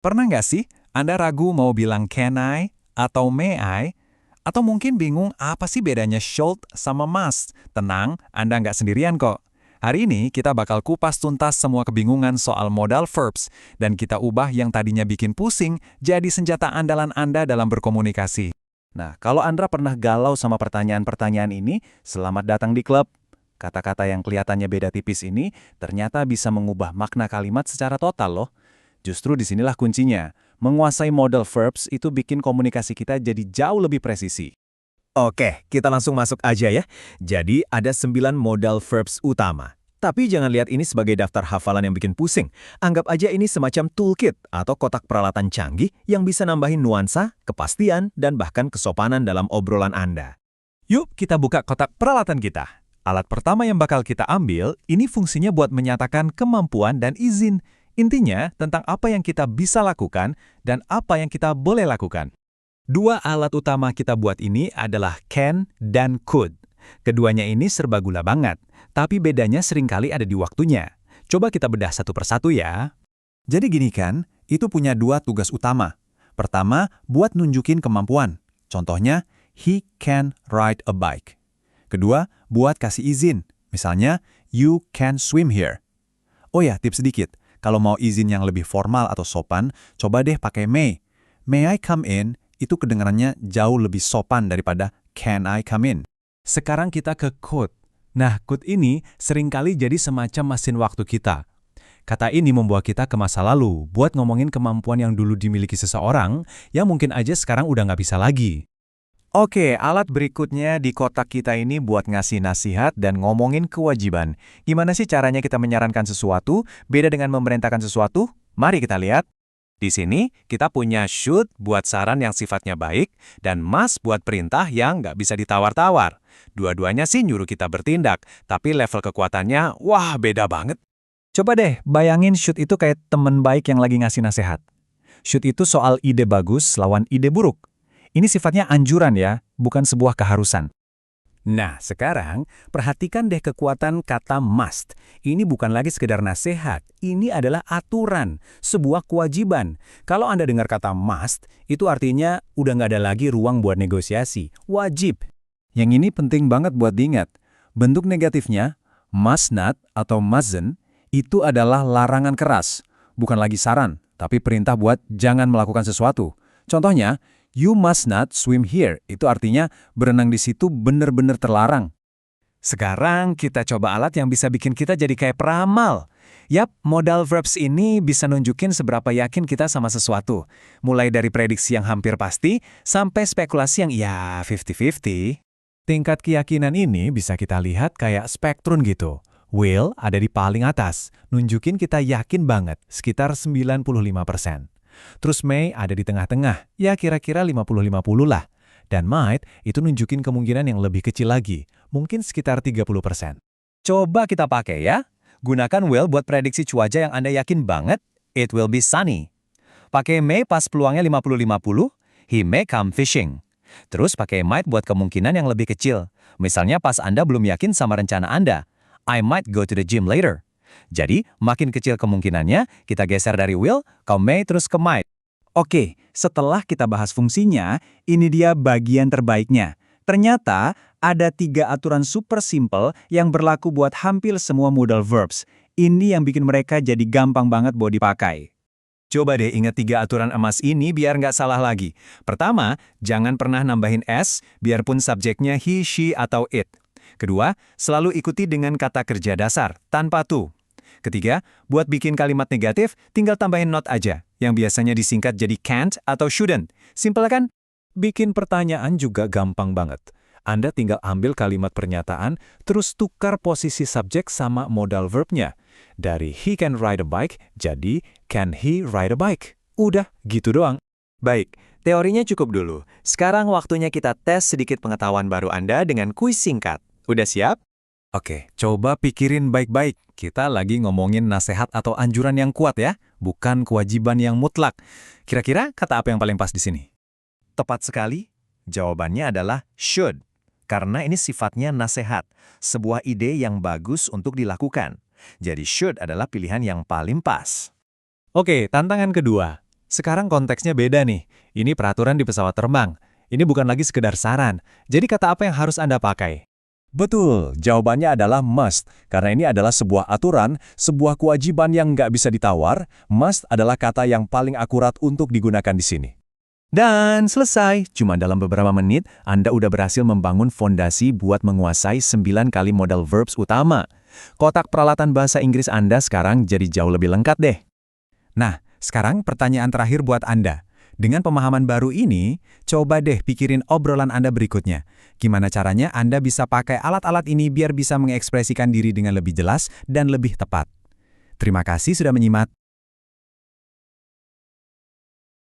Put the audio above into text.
Pernah nggak sih Anda ragu mau bilang can I atau may I? Atau mungkin bingung apa sih bedanya should sama must? Tenang, Anda nggak sendirian kok. Hari ini kita bakal kupas tuntas semua kebingungan soal modal verbs dan kita ubah yang tadinya bikin pusing jadi senjata andalan Anda dalam berkomunikasi. Nah, kalau Andra pernah galau sama pertanyaan-pertanyaan ini, selamat datang di klub. Kata-kata yang kelihatannya beda tipis ini ternyata bisa mengubah makna kalimat secara total loh. Justru disinilah kuncinya. Menguasai modal verbs itu bikin komunikasi kita jadi jauh lebih presisi. Oke, kita langsung masuk aja ya. Jadi ada 9 modal verbs utama. Tapi jangan lihat ini sebagai daftar hafalan yang bikin pusing. Anggap aja ini semacam toolkit atau kotak peralatan canggih yang bisa nambahin nuansa, kepastian, dan bahkan kesopanan dalam obrolan Anda. Yuk kita buka kotak peralatan kita. Alat pertama yang bakal kita ambil, ini fungsinya buat menyatakan kemampuan dan izin. Intinya tentang apa yang kita bisa lakukan dan apa yang kita boleh lakukan. Dua alat utama kita buat ini adalah can dan could. Keduanya ini serbaguna banget, tapi bedanya seringkali ada di waktunya. Coba kita bedah satu persatu ya. Jadi gini kan, itu punya dua tugas utama. Pertama, buat nunjukin kemampuan. Contohnya, he can ride a bike. Kedua, buat kasih izin. Misalnya, you can swim here. Oh ya, tips sedikit. Kalau mau izin yang lebih formal atau sopan, coba deh pakai may. May I come in? Itu kedengarannya jauh lebih sopan daripada can I come in. Sekarang kita ke could. Nah, could ini seringkali jadi semacam mesin waktu kita. Kata ini membawa kita ke masa lalu, buat ngomongin kemampuan yang dulu dimiliki seseorang, yang mungkin aja sekarang udah nggak bisa lagi. Oke, alat berikutnya di kotak kita ini buat ngasih nasihat dan ngomongin kewajiban. Gimana sih caranya kita menyarankan sesuatu, beda dengan memerintahkan sesuatu? Mari kita lihat. Di sini, kita punya should buat saran yang sifatnya baik, dan must buat perintah yang nggak bisa ditawar-tawar. Dua-duanya sih nyuruh kita bertindak, tapi level kekuatannya, wah beda banget. Coba deh bayangin should itu kayak teman baik yang lagi ngasih nasihat. Should itu soal ide bagus lawan ide buruk. Ini sifatnya anjuran ya, bukan sebuah keharusan. Nah, sekarang perhatikan deh kekuatan kata must. Ini bukan lagi sekedar nasihat, ini adalah aturan, sebuah kewajiban. Kalau Anda dengar kata must, itu artinya udah nggak ada lagi ruang buat negosiasi, wajib. Yang ini penting banget buat diingat. Bentuk negatifnya, must not atau mustn't, itu adalah larangan keras. Bukan lagi saran, tapi perintah buat jangan melakukan sesuatu. Contohnya, you must not swim here. Itu artinya berenang di situ benar-benar terlarang. Sekarang kita coba alat yang bisa bikin kita jadi kayak peramal. Yap, modal verbs ini bisa nunjukin seberapa yakin kita sama sesuatu. Mulai dari prediksi yang hampir pasti, sampai spekulasi yang ya 50-50. Tingkat keyakinan ini bisa kita lihat kayak spektrum gitu. Will ada di paling atas, nunjukin kita yakin banget, sekitar 95%. Terus may ada di tengah-tengah, ya kira-kira 50-50 lah. Dan might itu nunjukin kemungkinan yang lebih kecil lagi, mungkin sekitar 30%. Coba kita pakai ya. Gunakan will buat prediksi cuaca yang Anda yakin banget, it will be sunny. Pakai may pas peluangnya 50-50, he may come fishing. Terus pakai might buat kemungkinan yang lebih kecil. Misalnya pas Anda belum yakin sama rencana Anda, I might go to the gym later. Jadi, makin kecil kemungkinannya, kita geser dari will ke may terus ke might. Oke, setelah kita bahas fungsinya, ini dia bagian terbaiknya. Ternyata ada 3 aturan super simple yang berlaku buat hampir semua modal verbs. Ini yang bikin mereka jadi gampang banget buat dipakai. Coba deh ingat 3 aturan emas ini biar nggak salah lagi. Pertama, jangan pernah nambahin s, biarpun subjeknya he, she, atau it. Kedua, selalu ikuti dengan kata kerja dasar, tanpa to. Ketiga, buat bikin kalimat negatif, tinggal tambahin not aja, yang biasanya disingkat jadi can't atau shouldn't. Simpel kan? Bikin pertanyaan juga gampang banget. Anda tinggal ambil kalimat pernyataan, terus tukar posisi subjek sama modal verbnya. Dari he can ride a bike, jadi can he ride a bike. Udah, gitu doang. Baik, teorinya cukup dulu. Sekarang waktunya kita tes sedikit pengetahuan baru Anda dengan kuis singkat. Udah siap? Oke, coba pikirin baik-baik. Kita lagi ngomongin nasihat atau anjuran yang kuat ya, bukan kewajiban yang mutlak. Kira-kira kata apa yang paling pas di sini? Tepat sekali. Jawabannya adalah should. Karena ini sifatnya nasihat, sebuah ide yang bagus untuk dilakukan. Jadi should adalah pilihan yang paling pas. Oke, tantangan kedua. Sekarang konteksnya beda nih. Ini peraturan di pesawat terbang. Ini bukan lagi sekedar saran. Jadi kata apa yang harus Anda pakai? Betul, jawabannya adalah must. Karena ini adalah sebuah aturan, sebuah kewajiban yang nggak bisa ditawar. Must adalah kata yang paling akurat untuk digunakan di sini. Dan selesai. Cuma dalam beberapa menit, Anda udah berhasil membangun fondasi buat menguasai 9 kali modal verbs utama. Kotak peralatan bahasa Inggris Anda sekarang jadi jauh lebih lengkap deh. Nah, sekarang pertanyaan terakhir buat Anda. Dengan pemahaman baru ini, coba deh pikirin obrolan Anda berikutnya. Gimana caranya Anda bisa pakai alat-alat ini biar bisa mengekspresikan diri dengan lebih jelas dan lebih tepat. Terima kasih sudah menyimak.